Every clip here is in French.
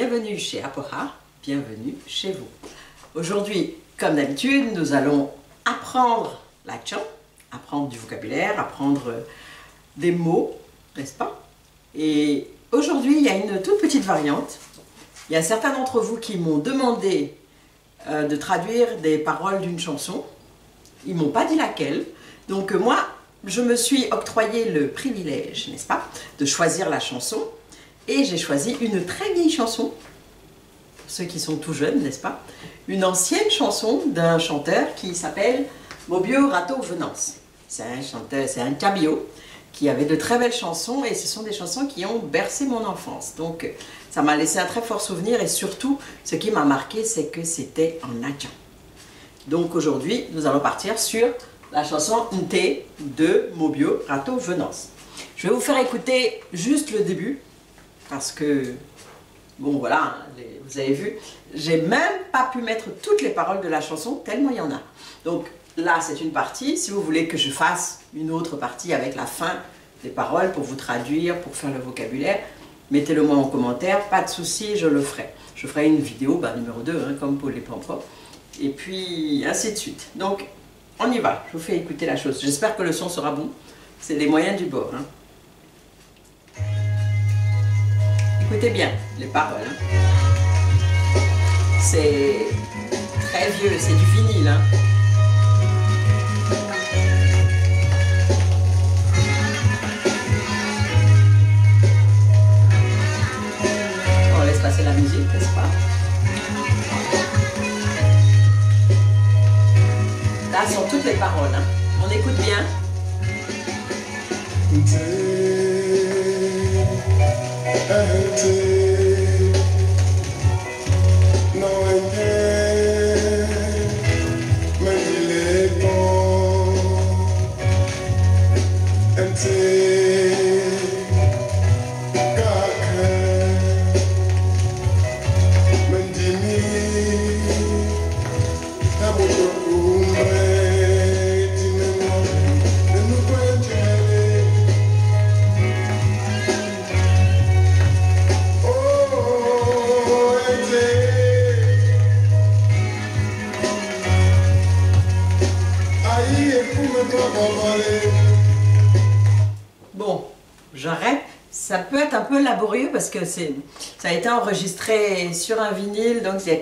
Bienvenue chez Apora, bienvenue chez vous. Aujourd'hui, comme d'habitude, nous allons apprendre l'accent, apprendre du vocabulaire, apprendre des mots, n'est-ce pas? Et aujourd'hui, il y a une toute petite variante. Il y a certains d'entre vous qui m'ont demandé de traduire des paroles d'une chanson. Ils ne m'ont pas dit laquelle. Donc moi, je me suis octroyé le privilège, n'est-ce pas, de choisir la chanson. Et j'ai choisi une très vieille chanson, pour ceux qui sont tout jeunes, n'est-ce pas? Une ancienne chanson d'un chanteur qui s'appelle Mobio Rato Venance. C'est un chanteur, c'est un cabillaud qui avait de très belles chansons et ce sont des chansons qui ont bercé mon enfance. Donc ça m'a laissé un très fort souvenir et surtout, ce qui m'a marqué, c'est que c'était en adjan. Donc aujourd'hui, nous allons partir sur la chanson Nté de Mobio Rato Venance. Je vais vous faire écouter juste le début. Parce que, bon voilà, vous avez vu, j'ai même pas pu mettre toutes les paroles de la chanson, tellement il y en a. Donc là, c'est une partie. Si vous voulez que je fasse une autre partie avec la fin des paroles pour vous traduire, pour faire le vocabulaire, mettez-le moi en commentaire, pas de souci, je le ferai. Je ferai une vidéo, numéro 2, hein, comme pour les pampres. Et puis, ainsi de suite. Donc, on y va, je vous fais écouter la chose. J'espère que le son sera bon. C'est les moyens du bord. Hein. Écoutez bien les paroles. Hein. C'est très vieux, c'est du vinyle. Hein. On laisse passer la musique, n'est-ce pas? Là sont toutes les paroles. Hein. On écoute bien. Bon, j'arrête. Ça peut être un peu laborieux parce que ça a été enregistré sur un vinyle, donc il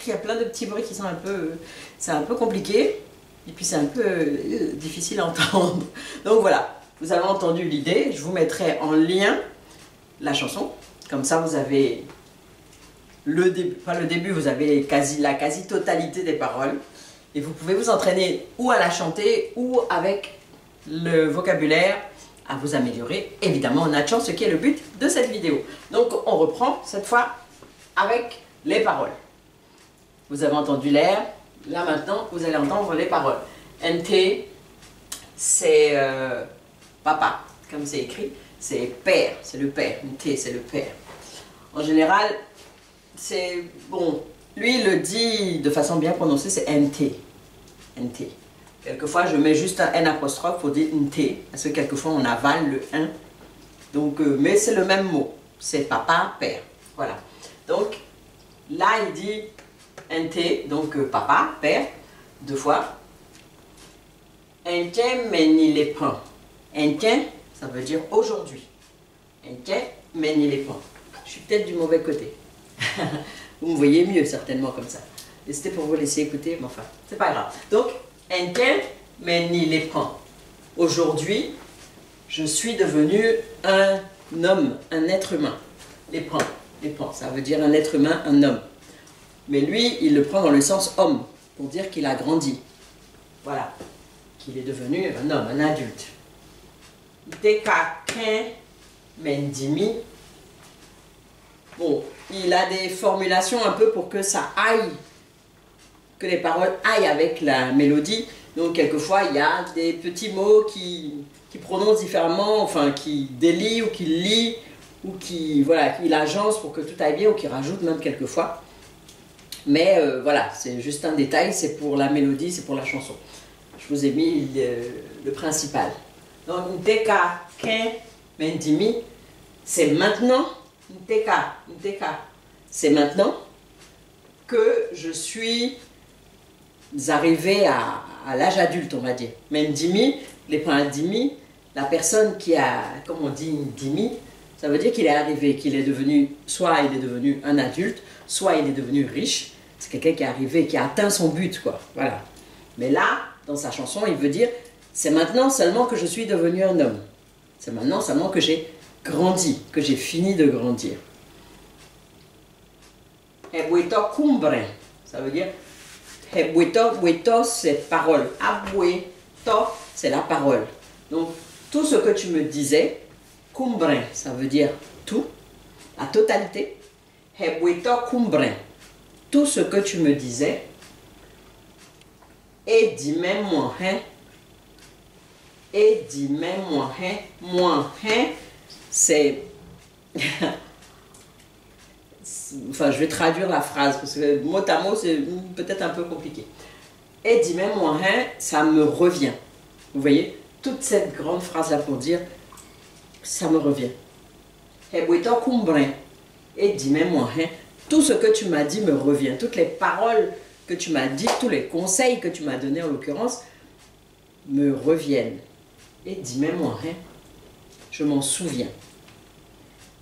y a plein de petits bruits qui sont c'est un peu compliqué et puis c'est un peu difficile à entendre. Donc voilà, vous avez entendu l'idée. Je vous mettrai en lien la chanson, comme ça vous avez le début, pas le début, vous avez la quasi-totalité des paroles. Et vous pouvez vous entraîner ou à la chanter ou avec le vocabulaire à vous améliorer, évidemment en natchant, ce qui est le but de cette vidéo. Donc on reprend cette fois avec les paroles. Vous avez entendu l'air, là maintenant vous allez entendre les paroles. NT, c'est papa, comme c'est écrit, c'est père, c'est le père. NT, c'est le père. En général, c'est bon. Lui, il le dit de façon bien prononcée, c'est NT. NT. Quelquefois, je mets juste un N apostrophe pour dire NT, parce que quelquefois, on avale le 1. Donc, mais c'est le même mot. C'est papa, père. Voilà. Donc, là, il dit NT, donc papa, père, deux fois. NT, mais ni les prend. NT, ça veut dire aujourd'hui. NT, mais ni les prend. Je suis peut-être du mauvais côté. Vous me voyez mieux certainement comme ça. Et c'était pour vous laisser écouter, mais enfin, c'est pas grave. Donc, Intel, mais ni les prend. Aujourd'hui, je suis devenu un homme, un être humain. Les prend, ça veut dire un être humain, un homme. Mais lui, il le prend dans le sens homme, pour dire qu'il a grandi. Voilà, qu'il est devenu un homme, un adulte. Dekakin, mendimi. Bon, il a des formulations un peu pour que ça aille, que les paroles aillent avec la mélodie. Donc quelquefois il y a des petits mots qui prononcent différemment, enfin qui délient ou qui lient, ou qui agence pour que tout aille bien, ou qui rajoute même quelquefois. Mais voilà, c'est juste un détail, c'est pour la mélodie, c'est pour la chanson. Je vous ai mis le principal. Donc Nteka, Kin, Mendimi, c'est maintenant. Nteka, c'est maintenant que je suis arrivé à l'âge adulte, on va dire. Mais Ndimi, les points Ndimi, la personne qui a, comme on dit Ndimi, ça veut dire qu'il est arrivé, qu'il est devenu, soit il est devenu un adulte, soit il est devenu riche. C'est quelqu'un qui est arrivé, qui a atteint son but, quoi. Voilà. Mais là, dans sa chanson, il veut dire, c'est maintenant seulement que je suis devenu un homme. C'est maintenant seulement que j'ai grandi, que j'ai fini de grandir. Ebueto cumbre, ça veut dire, Ebueto, c'est parole. Abueto, c'est la parole. Donc, tout ce que tu me disais, cumbre, ça veut dire tout, la totalité. Ebueto cumbre, tout ce que tu me disais, et dis-moi moi, et dis-moi moi, c'est... Enfin, je vais traduire la phrase, parce que mot à mot, c'est peut-être un peu compliqué. Et dis-moi, ça me revient. Vous voyez, toute cette grande phrase-là pour dire, ça me revient. Et dis-moi, tout ce que tu m'as dit me revient. Toutes les paroles que tu m'as dit, tous les conseils que tu m'as donnés en l'occurrence, me reviennent. Et dis-moi, je m'en souviens.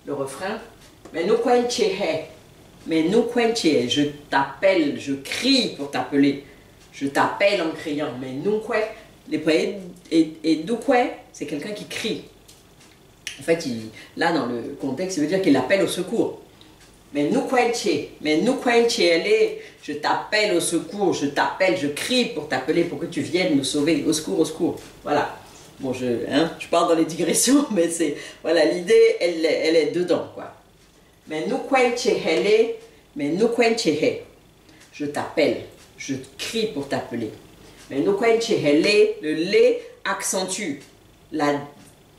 Le refrain, mais nous je t'appelle, je crie pour t'appeler. Je t'appelle en criant. Mais nous et Dukwe, c'est quelqu'un qui crie. En fait, là, dans le contexte, ça veut dire qu'il appelle au secours. Mais nous je t'appelle au secours, je t'appelle, je crie pour t'appeler, pour que tu viennes me sauver. Au secours, au secours. Voilà. Bon, je parle dans les digressions, mais c'est, voilà, l'idée, elle est dedans, quoi. Mais nous je t'appelle, je crie pour t'appeler. Mais nous le lait accentue la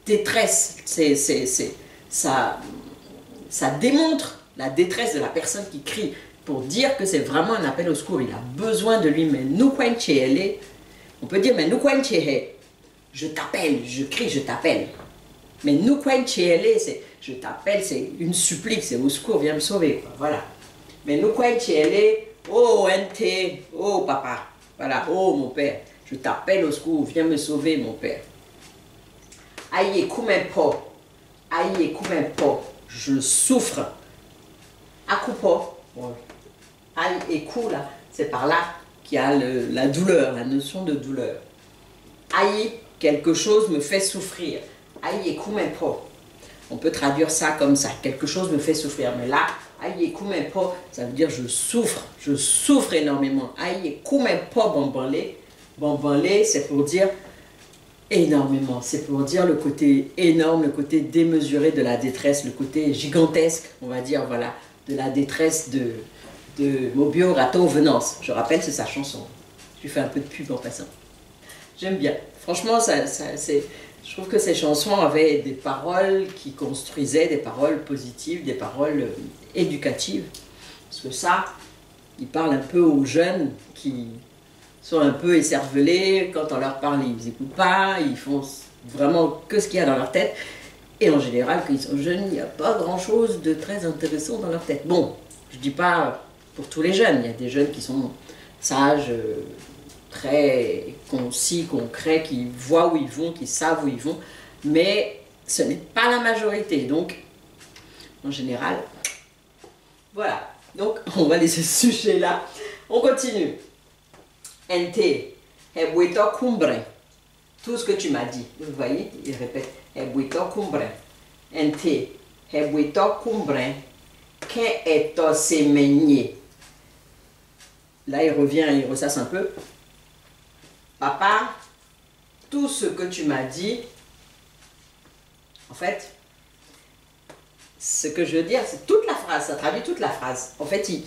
détresse, ça démontre la détresse de la personne qui crie pour dire que c'est vraiment un appel au secours. Il a besoin de lui. Mais nous on peut dire mais nous je t'appelle, je crie, je t'appelle. Mais nous c'est je t'appelle, c'est une supplique, c'est au secours, viens me sauver. Voilà. Mais nous oh NT, oh papa, voilà, oh mon père, je t'appelle au secours, viens me sauver mon père. Aïe po, je souffre. Akupo, aïe et kou là, c'est par là qu'il y a la douleur, la notion de douleur. Aïe, quelque chose me fait souffrir. Aïe et po. On peut traduire ça comme ça, quelque chose me fait souffrir. Mais là, aïe po, ça veut dire je souffre énormément. Aïe po bambanlé, c'est pour dire énormément. C'est pour dire le côté énorme, le côté démesuré de la détresse, le côté gigantesque, on va dire, voilà, de la détresse de Mobio Rato Venance. Je rappelle, c'est sa chanson. Je lui fais un peu de pub en passant. J'aime bien. Franchement, je trouve que ces chansons avaient des paroles qui construisaient, des paroles positives, des paroles éducatives. Parce que ça, il parle un peu aux jeunes qui sont un peu écervelés. Quand on leur parle, ils n'écoutent pas, ils font vraiment que ce qu'il y a dans leur tête. Et en général, quand ils sont jeunes, il n'y a pas grand-chose de très intéressant dans leur tête. Bon, je ne dis pas pour tous les jeunes, il y a des jeunes qui sont sages, très concis, concrets, qui voient où ils vont, qui savent où ils vont, mais ce n'est pas la majorité. Donc, en général, voilà. Donc, on va laisser ce sujet-là. On continue. Ente, ebuito cumbre. Tout ce que tu m'as dit. Vous voyez, il répète. Ebuito cumbre. Ente, ebuito cumbre. Que eto semeñe. Là, il revient, il ressasse un peu. Papa, tout ce que tu m'as dit, en fait, ce que je veux dire, c'est toute la phrase, ça traduit toute la phrase. En fait, il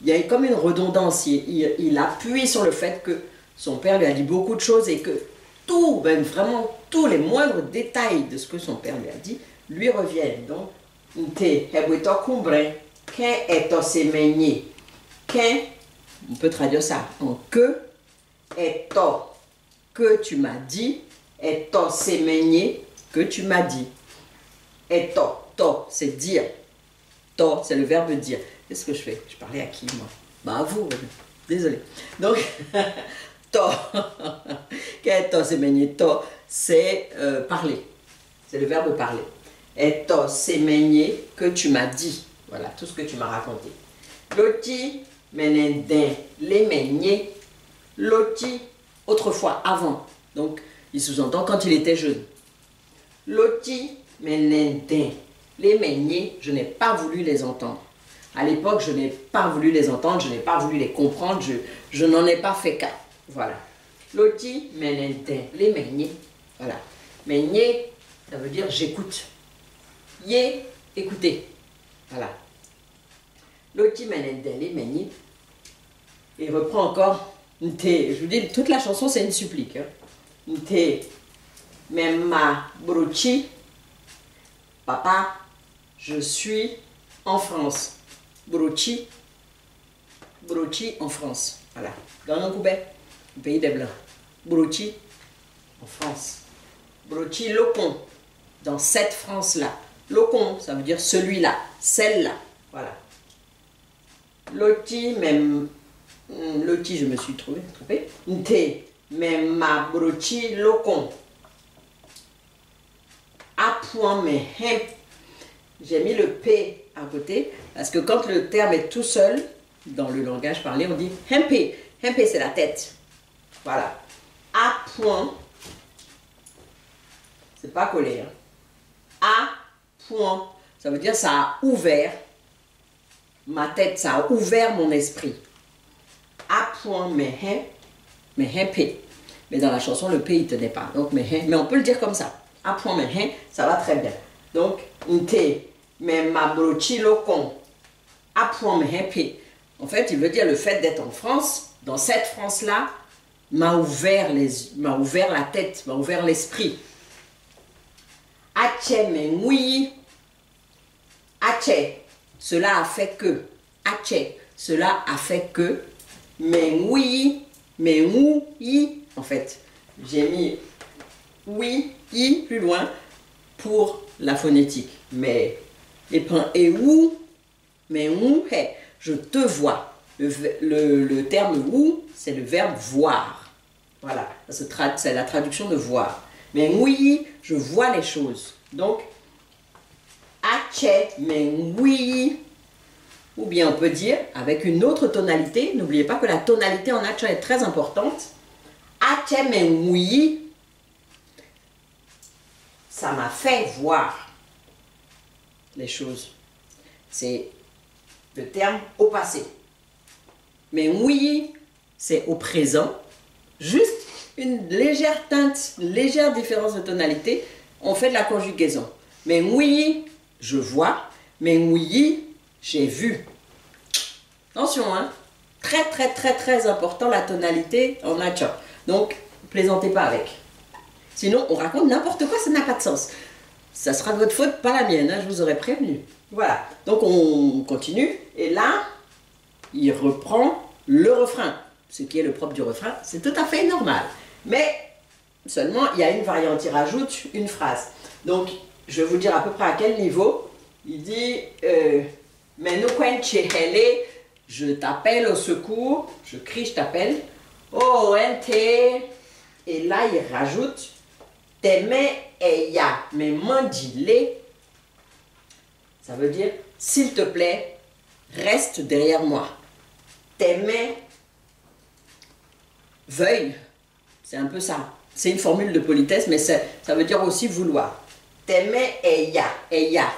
y a comme une redondance, il appuie sur le fait que son père lui a dit beaucoup de choses et que tout, même vraiment tous les moindres détails de ce que son père lui a dit, lui reviennent. Donc, on peut traduire ça en que, eto, que tu m'as dit, eto semeñe, que tu m'as dit. Eto, to, c'est dire. To, c'est le verbe dire. Qu'est-ce que je fais? Je parlais à qui, moi? Bah, à vous, désolé. Donc, to. Qu'est-ce que to, c'est meigné? To, c'est parler. C'est le verbe parler. Et to, c'est meigné que tu m'as dit. Voilà, tout ce que tu m'as raconté. Loti, menendin, les meigné. Loti, autrefois, avant. Donc, il sous-entend quand il était jeune. Loti, menendin, les meigné, je n'ai pas voulu les entendre. À l'époque, je n'ai pas voulu les entendre, je n'ai pas voulu les comprendre, je n'en ai pas fait cas. Voilà. Loti, menendin, les meigné. Voilà. Meigné, ça veut dire j'écoute. Yé, écoutez. Voilà. Loti, menendin, les meigné. Et il reprend encore. Je vous dis, toute la chanson, c'est une supplique. Hein. Nte, Mema, Brochi. Papa, je suis en France. Brochi, Brochi en France. Voilà. Dans un coubet, le pays des Blancs. Brochi en France. Brochi Locon, dans cette France-là. Locon, ça veut dire celui-là, celle-là. Voilà. Loti, même. Loti, je me suis trompée. Nte, Mema, Brochi Locon. A point, mais j'ai mis le P à côté, parce que quand le terme est tout seul, dans le langage parlé, on dit hempe. Hempe, c'est la tête. Voilà. A point, c'est pas collé. Hein. A point, ça veut dire ça a ouvert ma tête, ça a ouvert mon esprit. A point, mais hempe. Mais dans la chanson, le P, il tenait pas. Donc, mais on peut le dire comme ça. A point, mais ça va très bien. Donc, nte. Mais ma brochi locon, à point me. En fait, il veut dire le fait d'être en France, dans cette France-là, m'a ouvert la tête, m'a ouvert l'esprit. Ache me oui, ache, cela a fait que, ache, cela a fait que, mais oui, en fait, j'ai mis oui, i plus loin pour la phonétique, mais et où, mais où est, je te vois. Le terme où, c'est le verbe voir. Voilà, c'est la traduction de voir. Mais oui, je vois les choses. Donc, ache, mais oui. Ou bien on peut dire, avec une autre tonalité, n'oubliez pas que la tonalité en ache est très importante. Ache, mais oui, ça m'a fait voir les choses. C'est le terme au passé. Mais oui, c'est au présent. Juste une légère teinte, une légère différence de tonalité. On fait de la conjugaison. Mais oui, je vois. Mais oui, j'ai vu. Attention, hein. Très important la tonalité en hacha. Donc, plaisantez pas avec. Sinon, on raconte n'importe quoi, ça n'a pas de sens. Ça sera de votre faute, pas la mienne, hein, je vous aurais prévenu. Voilà, donc on continue, et là, il reprend le refrain. Ce qui est le propre du refrain, c'est tout à fait normal. Mais seulement, il y a une variante, il rajoute une phrase. Donc, je vais vous dire à peu près à quel niveau. Il dit, mais nous, je t'appelle au secours, je crie, je t'appelle. Oh, NT. Et là, il rajoute, t'aimes et ya, mais mandile. Ça veut dire, s'il te plaît, reste derrière moi. T'aimes, veuille. C'est un peu ça. C'est une formule de politesse, mais ça veut dire aussi vouloir. T'aimes et ya,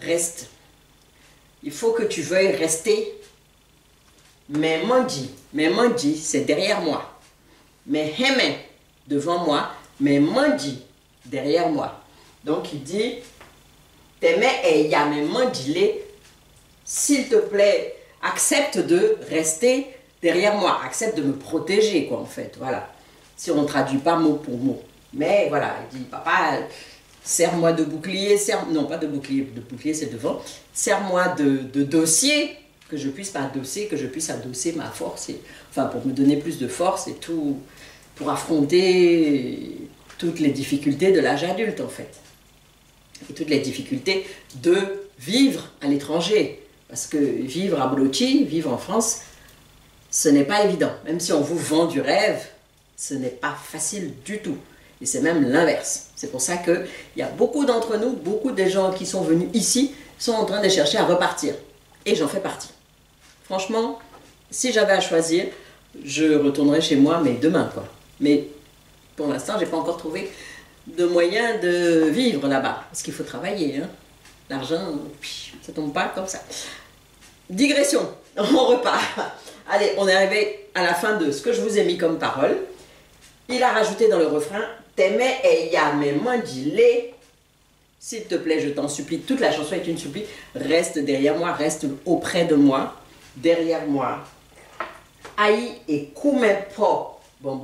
reste. Il faut que tu veuilles rester. Mais mandi, c'est derrière moi. Mais heme, devant moi, mais mandi, derrière moi. Donc il dit, t'aimes et ya, mais mandile, s'il te plaît, accepte de rester derrière moi, accepte de me protéger, quoi, en fait, voilà. Si on ne traduit pas mot pour mot. Mais voilà, il dit, papa, serre-moi de bouclier, non pas de bouclier c'est devant, serre-moi de dossier, que je puisse m'adosser, que je puisse adosser ma force, enfin pour me donner plus de force et tout, pour affronter toutes les difficultés de l'âge adulte en fait. Et toutes les difficultés de vivre à l'étranger. Parce que vivre à Bolochi, vivre en France, ce n'est pas évident. Même si on vous vend du rêve, ce n'est pas facile du tout. Et c'est même l'inverse. C'est pour ça qu'il y a beaucoup d'entre nous, beaucoup des gens qui sont venus ici, sont en train de chercher à repartir. Et j'en fais partie. Franchement, si j'avais à choisir, je retournerais chez moi, mais demain, quoi. Mais pour l'instant, je n'ai pas encore trouvé de moyen de vivre là-bas. Parce qu'il faut travailler, hein. L'argent, ça tombe pas comme ça. Digression, on repart. Allez, on est arrivé à la fin de ce que je vous ai mis comme parole. Il a rajouté dans le refrain « T'aimais et ya mais moi dis-les ». S'il te plaît, je t'en supplie, toute la chanson est une supplie. Reste derrière moi, reste auprès de moi, derrière moi. Aïe et koumepo. Bon,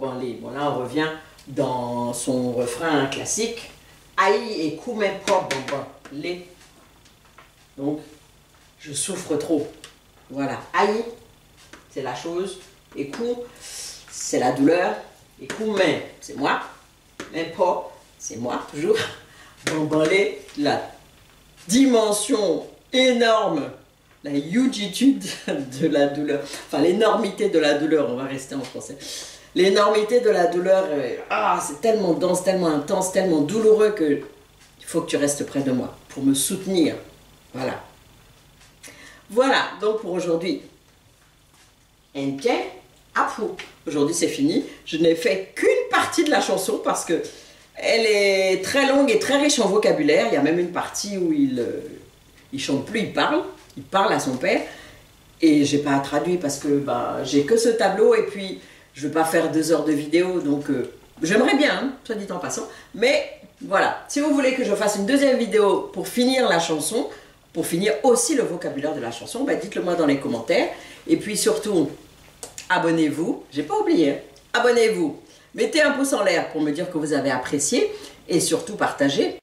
là on revient dans son refrain classique. Aïe et koumepo, les. Donc, je souffre trop. Voilà. Aïe, c'est la chose. Et kou, c'est la douleur. Et koumen, c'est moi. Mais po, c'est moi, toujours. Bombalé, la dimension énorme, la hugitude de la douleur. Enfin, l'énormité de la douleur, on va rester en français. L'énormité de la douleur, c'est tellement dense, tellement intense, tellement douloureux que il faut que tu restes près de moi pour me soutenir. Voilà. Voilà, donc pour aujourd'hui, aujourd'hui c'est fini. Je n'ai fait qu'une partie de la chanson parce que elle est très longue et très riche en vocabulaire. Il y a même une partie où il chante plus, il parle à son père. Et j'ai pas traduit parce que j'ai que ce tableau et puis je veux pas faire 2 heures de vidéo, donc j'aimerais bien, hein, soit dit en passant. Mais voilà, si vous voulez que je fasse une deuxième vidéo pour finir la chanson, pour finir aussi le vocabulaire de la chanson, dites-le moi dans les commentaires. Et puis surtout, abonnez-vous, j'ai pas oublié, hein, abonnez-vous. Mettez un pouce en l'air pour me dire que vous avez apprécié et surtout partagez.